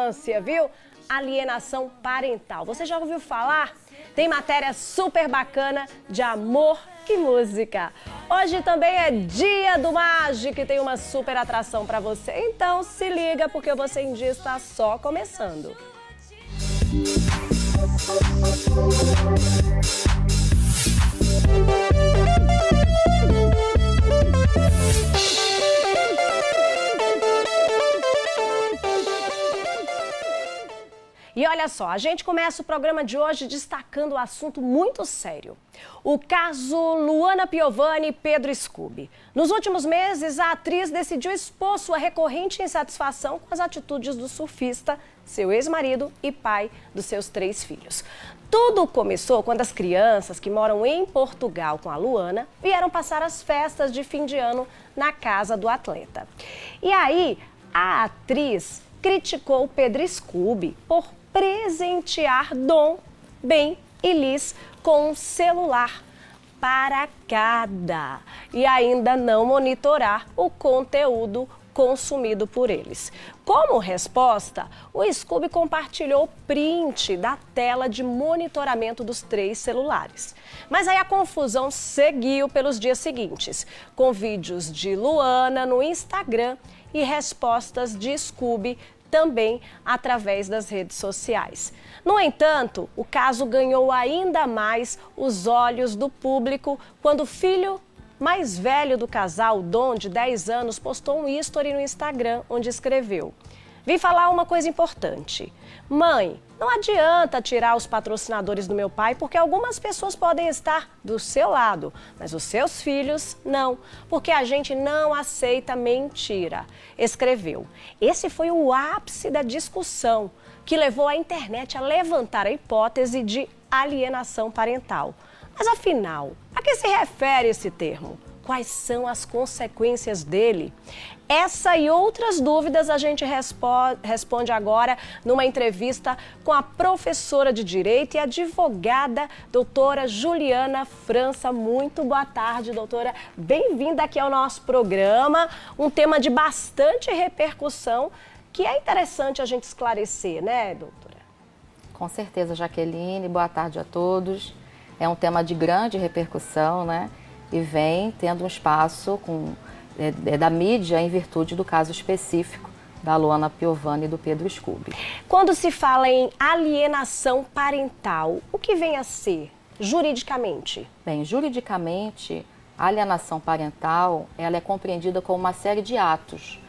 infância, viu? Alienação parental. Você já ouviu falar? Tem matéria super bacana de amor e música. Hoje também é dia do Mágico e tem uma super atração para você. Então se liga porque o Você em Dia está só começando. E olha só, a gente começa o programa de hoje destacando um assunto muito sério. O caso Luana Piovani e Pedro Scooby. Nos últimos meses, a atriz decidiu expor sua recorrente insatisfação com as atitudes do surfista, seu ex-marido e pai dos seus 3 filhos. Tudo começou quando as crianças que moram em Portugal com a Luana vieram passar as festas de fim de ano na casa do atleta. E aí, a atriz criticou o Pedro Scooby por presentear Dom, Ben e Liz com um celular para cada e ainda não monitorar o conteúdo consumido por eles. Como resposta, o Scooby compartilhou print da tela de monitoramento dos 3 celulares. Mas aí a confusão seguiu pelos dias seguintes, com vídeos de Luana no Instagram e respostas de Scooby também através das redes sociais. No entanto, o caso ganhou ainda mais os olhos do público quando o filho mais velho do casal, Dom, de 10 anos, postou um history no Instagram onde escreveu: "Vim falar uma coisa importante. Mãe, não adianta tirar os patrocinadores do meu pai porque algumas pessoas podem estar do seu lado, mas os seus filhos não, porque a gente não aceita mentira", escreveu. Esse foi o ápice da discussão que levou a internet a levantar a hipótese de alienação parental. Mas afinal, a que se refere esse termo? Quais são as consequências dele? Essa e outras dúvidas a gente responde agora numa entrevista com a professora de Direito e advogada doutora Juliana França. Muito boa tarde, doutora. Bem-vinda aqui ao nosso programa. Um tema de bastante repercussão que é interessante a gente esclarecer, né, doutora? Com certeza, Jaqueline. Boa tarde a todos. É um tema de grande repercussão, né? E vem tendo um espaço da mídia em virtude do caso específico da Luana Piovani e do Pedro Scooby. Quando se fala em alienação parental, o que vem a ser juridicamente? Bem, juridicamente, a alienação parental ela é compreendida como uma série de atos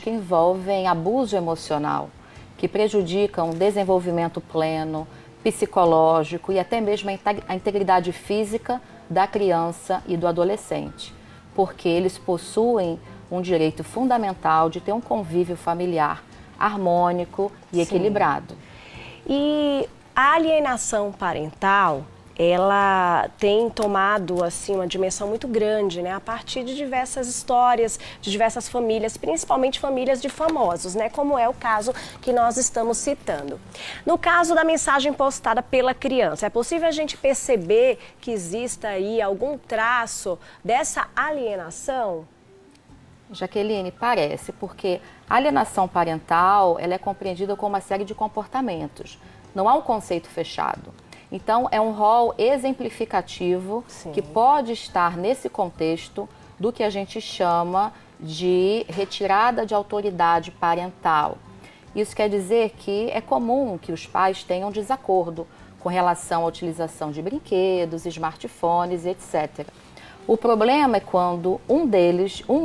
que envolvem abuso emocional, que prejudicam o desenvolvimento pleno, psicológico e até mesmo a integridade física da criança e do adolescente, porque eles possuem um direito fundamental de ter um convívio familiar harmônico e equilibrado. E a alienação parental, ela tem tomado assim uma dimensão muito grande, né? A partir de diversas histórias, de diversas famílias, principalmente famílias de famosos, né? Como é o caso que nós estamos citando. No caso da mensagem postada pela criança, é possível a gente perceber que exista aí algum traço dessa alienação? Jaqueline, parece, porque a alienação parental ela é compreendida como uma série de comportamentos. Não há um conceito fechado. Então, é um rol exemplificativo que pode estar nesse contexto do que a gente chama de retirada de autoridade parental. Isso quer dizer que é comum que os pais tenham desacordo com relação à utilização de brinquedos, smartphones, etc. O problema é quando um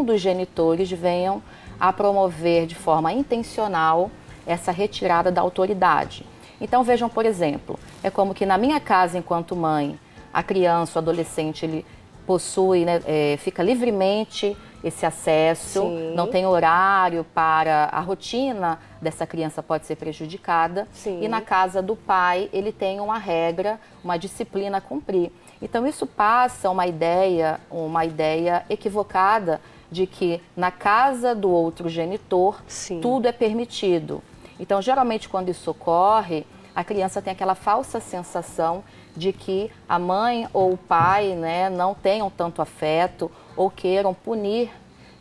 dos genitores venham a promover de forma intencional essa retirada da autoridade. Então vejam, por exemplo, é como que na minha casa, enquanto mãe, a criança, o adolescente, ele possui, né, fica livremente esse acesso, não tem horário para a rotina dessa criança pode ser prejudicada. E na casa do pai, ele tem uma regra, uma disciplina a cumprir. Então isso passa uma ideia equivocada de que na casa do outro genitor tudo é permitido. Então, geralmente, quando isso ocorre, a criança tem aquela falsa sensação de que a mãe ou o pai, né, não tenham tanto afeto ou queiram punir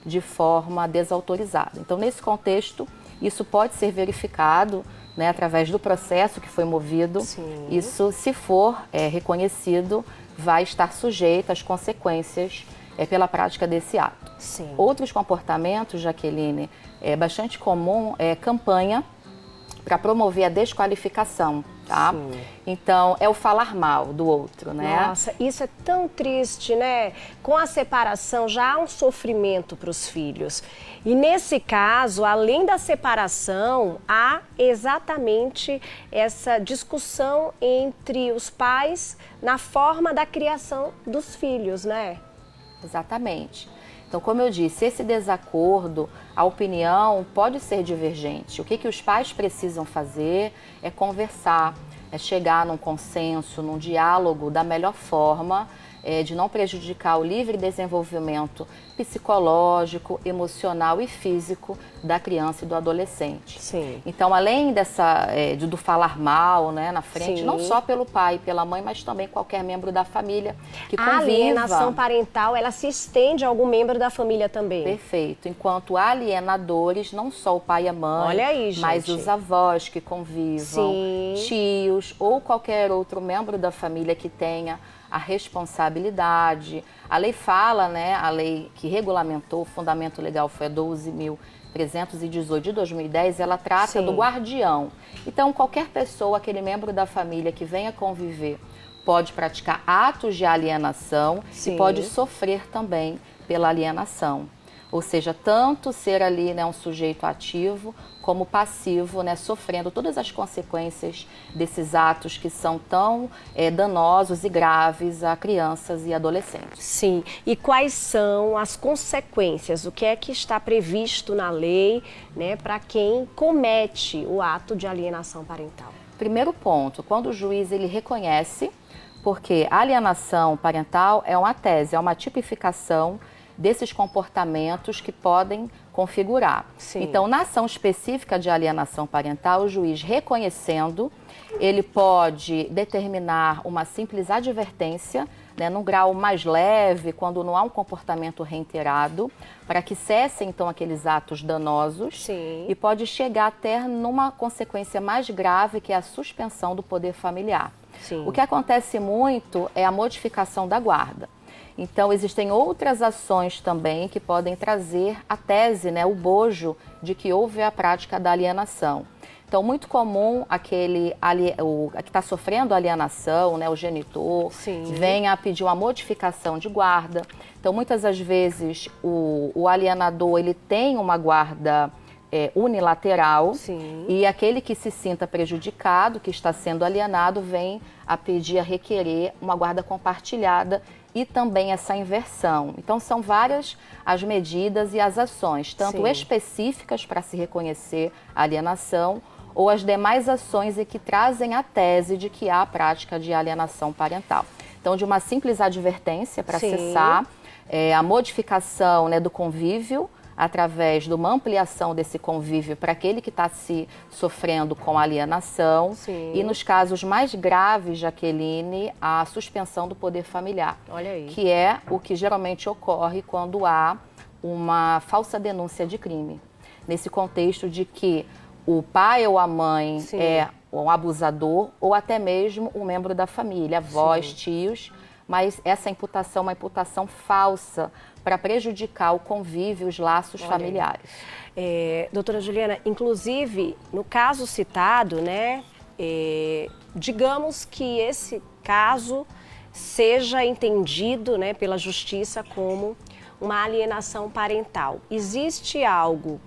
de forma desautorizada. Então, nesse contexto, Isso pode ser verificado, né, através do processo que foi movido. Sim. Isso, se for reconhecido, vai estar sujeito às consequências pela prática desse ato. Sim. Outros comportamentos, Jaqueline, é bastante comum campanha para promover a desqualificação, tá? Sim. Então, é o falar mal do outro, né? Nossa, isso é tão triste, né? Com a separação já há um sofrimento para os filhos. E nesse caso, além da separação, há exatamente essa discussão entre os pais na forma da criação dos filhos, né? Exatamente. Então, como eu disse, esse desacordo, a opinião pode ser divergente. O que os pais precisam fazer é conversar, é chegar num consenso, num diálogo da melhor forma, de não prejudicar o livre desenvolvimento psicológico, emocional e físico da criança e do adolescente. Sim. Então, além do falar mal, né, na frente, Sim. não só pelo pai e pela mãe, mas também qualquer membro da família que conviva. A alienação parental, ela se estende a algum membro da família também. Perfeito. Enquanto alienadores, não só o pai e a mãe, olha aí, gente, mas os avós que convivam, sim, tios ou qualquer outro membro da família que tenha a responsabilidade. A lei fala, né, a lei que regulamentou, o fundamento legal foi a 12.318 de 2010, ela trata sim, do guardião. Então, qualquer pessoa, aquele membro da família que venha conviver, pode praticar atos de alienação, sim, e pode sofrer também pela alienação. Ou seja, tanto ser ali, né, um sujeito ativo como passivo, né, sofrendo todas as consequências desses atos que são tão danosos e graves a crianças e adolescentes. Sim. E quais são as consequências? O que é que está previsto na lei, né, para quem comete o ato de alienação parental? Primeiro ponto, quando o juiz ele reconhece, porque a alienação parental é uma tese, é uma tipificação desses comportamentos que podem configurar. Sim. Então, na ação específica de alienação parental, o juiz reconhecendo, ele pode determinar uma simples advertência, né, num grau mais leve, quando não há um comportamento reiterado, para que cessem, então, aqueles atos danosos. Sim. E pode chegar até numa consequência mais grave, que é a suspensão do poder familiar. Sim. O que acontece muito é a modificação da guarda. Então, existem outras ações também que podem trazer a tese, né, o bojo de que houve a prática da alienação. Então, muito comum aquele que está sofrendo alienação, né, o genitor, sim, venha a pedir uma modificação de guarda. Então, muitas das vezes, o alienador ele tem uma guarda unilateral, sim, e aquele que se sinta prejudicado, que está sendo alienado, vem a pedir, a requerer uma guarda compartilhada e também essa inversão. Então, são várias as medidas e as ações, tanto sim, específicas para se reconhecer a alienação, ou as demais ações que trazem a tese de que há a prática de alienação parental. Então, de uma simples advertência para cessar, a modificação, né, do convívio, através de uma ampliação desse convívio para aquele que está se sofrendo com alienação. Sim. E nos casos mais graves, Jaqueline, a suspensão do poder familiar. Olha aí. Que é o que geralmente ocorre quando há uma falsa denúncia de crime. Nesse contexto de que o pai ou a mãe, sim, é um abusador ou até mesmo um membro da família, avós, sim, tios, mas essa imputação é uma imputação falsa para prejudicar o convívio, os laços familiares. Doutora Juliana, inclusive, no caso citado, né, digamos que esse caso seja entendido, né, pela justiça como uma alienação parental. Existe algo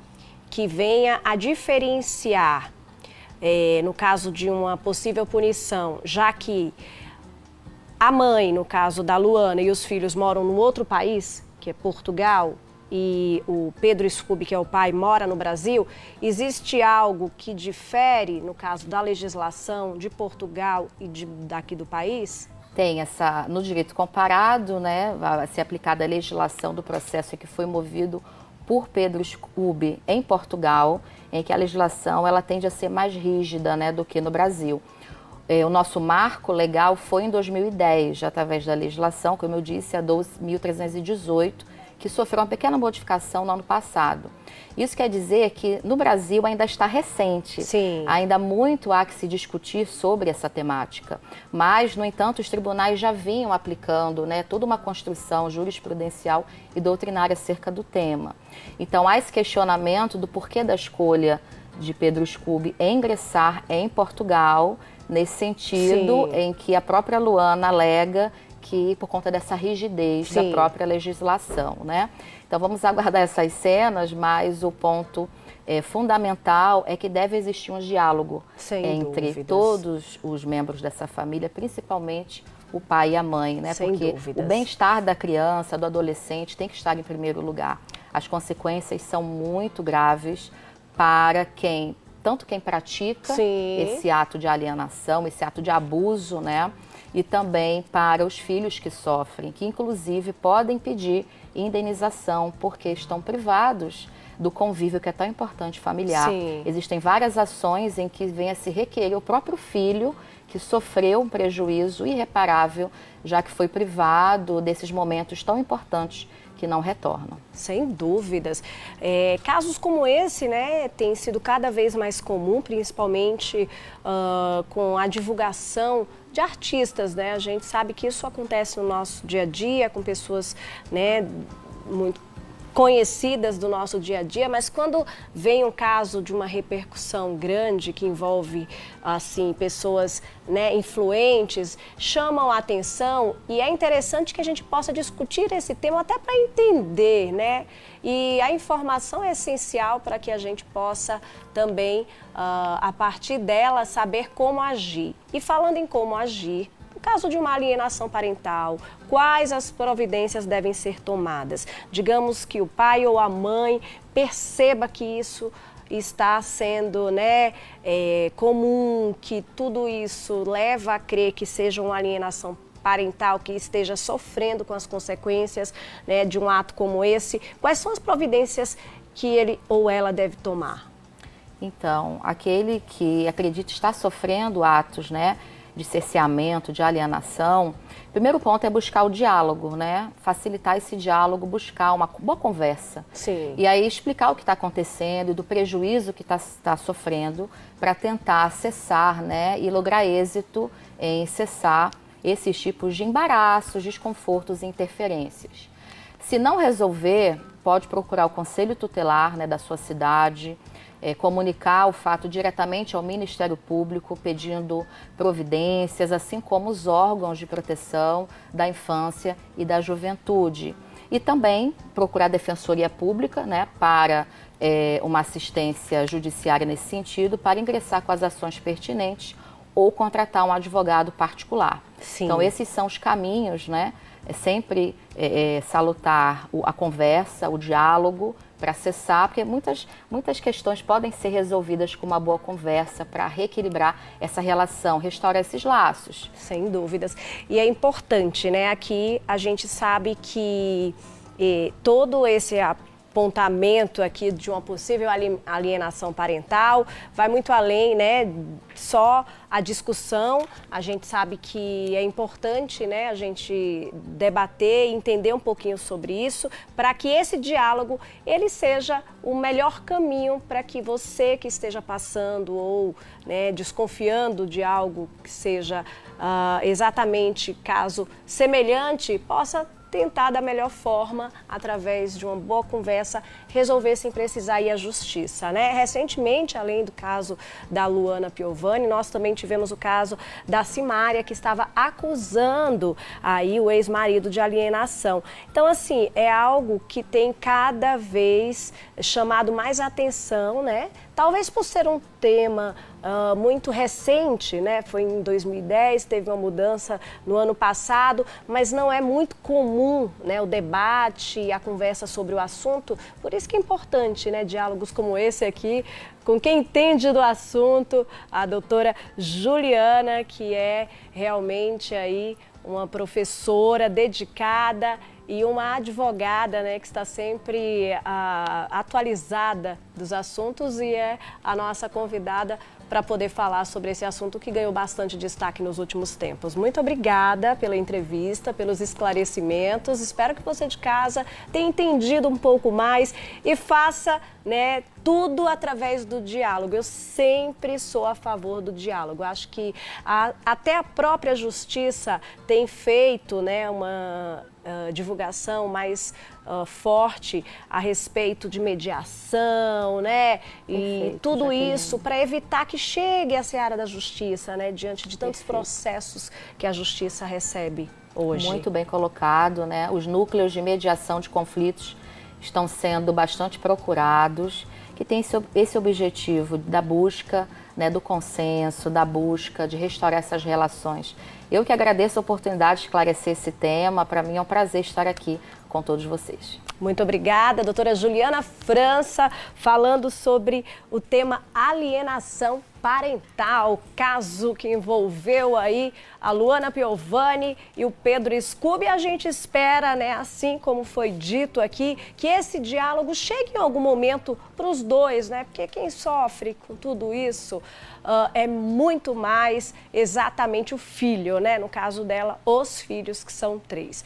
que venha a diferenciar, no caso de uma possível punição, já que a mãe, no caso da Luana, e os filhos moram no outro país, que é Portugal, e o Pedro Scooby, que é o pai, mora no Brasil, existe algo que difere, no caso da legislação de Portugal e daqui do país? Tem no direito comparado, né, vai ser aplicada a legislação do processo que foi movido por Pedro Scooby em Portugal, em que a legislação ela tende a ser mais rígida, né, do que no Brasil. O nosso marco legal foi em 2010, já através da legislação, como eu disse, a 12.318, que sofreu uma pequena modificação no ano passado. Isso quer dizer que no Brasil ainda está recente, Sim. Ainda muito há que se discutir sobre essa temática, mas, no entanto, os tribunais já vinham aplicando, né, toda uma construção jurisprudencial e doutrinária acerca do tema. Então, há esse questionamento do porquê da escolha de Pedro Scooby em ingressar em Portugal, nesse sentido Sim. em que a própria Luana alega que por conta dessa rigidez Sim. da própria legislação, né? Então vamos aguardar essas cenas, mas o ponto fundamental é que deve existir um diálogo entre dúvidas. todos os membros dessa família, principalmente o pai e a mãe, né? Sem Porque dúvidas. o bem-estar da criança, do adolescente tem que estar em primeiro lugar. As consequências são muito graves para tanto quem pratica Sim. esse ato de alienação, esse ato de abuso, né? E também para os filhos que sofrem, que inclusive podem pedir indenização porque estão privados do convívio que é tão importante familiar. Sim. Existem várias ações em que vem a se requerer o próprio filho que sofreu um prejuízo irreparável, já que foi privado desses momentos tão importantes que não retornam. Sem dúvidas. Casos como esse, né, tem sido cada vez mais comum, principalmente com a divulgação de artistas, né? A gente sabe que isso acontece no nosso dia a dia, com pessoas, né, muito conhecidas do nosso dia a dia, mas quando vem um caso de uma repercussão grande que envolve assim pessoas, né, influentes, chamam a atenção e é interessante que a gente possa discutir esse tema até para entender, né? E a informação é essencial para que a gente possa também, a partir dela, saber como agir. E falando em como agir, no caso de uma alienação parental, quais as providências devem ser tomadas? Digamos que o pai ou a mãe perceba que isso está sendo, né, comum, que tudo isso leva a crer que seja uma alienação parental, que esteja sofrendo com as consequências, né, de um ato como esse. Quais são as providências que ele ou ela deve tomar? Então, aquele que acredita estar sofrendo atos, né, de cerceamento, de alienação, o primeiro ponto é buscar o diálogo, né? Facilitar esse diálogo, buscar uma boa conversa. Sim. E aí explicar o que está acontecendo e do prejuízo que está sofrendo para tentar cessar, né? E lograr êxito em cessar esses tipos de embaraços, desconfortos e interferências. Se não resolver, pode procurar o conselho tutelar, né, da sua cidade, comunicar o fato diretamente ao Ministério Público, pedindo providências, assim como os órgãos de proteção da infância e da juventude. E também procurar a Defensoria Pública, né, para uma assistência judiciária nesse sentido, para ingressar com as ações pertinentes ou contratar um advogado particular. Sim. Então, esses são os caminhos, né? É sempre salutar a conversa, o diálogo, para cessar, porque muitas questões podem ser resolvidas com uma boa conversa para reequilibrar essa relação, restaurar esses laços. Sem dúvidas. E é importante, né? Aqui a gente sabe que todo esse apontamento aqui de uma possível alienação parental vai muito além, né, só a discussão. A gente sabe que é importante, né, a gente debater e entender um pouquinho sobre isso para que esse diálogo ele seja o melhor caminho para que você que esteja passando ou, né, desconfiando de algo que seja exatamente caso semelhante possa tentar da melhor forma, através de uma boa conversa, resolver sem precisar ir à justiça, né? Recentemente, além do caso da Luana Piovani, nós também tivemos o caso da Simária, que estava acusando aí o ex-marido de alienação. Então, assim, é algo que tem cada vez chamado mais atenção, né? Talvez por ser um tema muito recente, né? Foi em 2010, teve uma mudança no ano passado, mas não é muito comum, né, o debate e a conversa sobre o assunto. Por isso que é importante, né, diálogos como esse aqui, com quem entende do assunto, a doutora Juliana, que é realmente aí uma professora dedicada e uma advogada, né, que está sempre atualizada dos assuntos e é a nossa convidada para poder falar sobre esse assunto que ganhou bastante destaque nos últimos tempos. Muito obrigada pela entrevista, pelos esclarecimentos. Espero que você de casa tenha entendido um pouco mais e faça, né, tudo através do diálogo. Eu sempre sou a favor do diálogo. Acho que até a própria justiça tem feito, né, uma divulgação mais forte a respeito de mediação, né? E tudo Jaqueline. isso para evitar que chegue à seara da justiça, né? Diante de tantos processos que a justiça recebe hoje. Muito bem colocado, né? Os núcleos de mediação de conflitos estão sendo bastante procurados, que tem esse objetivo da busca, né, do consenso, da busca de restaurar essas relações. Eu que agradeço a oportunidade de esclarecer esse tema. Para mim é um prazer estar aqui com todos vocês. Muito obrigada, doutora Juliana França, falando sobre o tema alienação parental, caso que envolveu aí a Luana Piovani e o Pedro Scooby. A gente espera, né, assim como foi dito aqui, que esse diálogo chegue em algum momento para os dois, né? Porque quem sofre com tudo isso é muito mais exatamente o filho, né? No caso dela, os filhos, que são 3.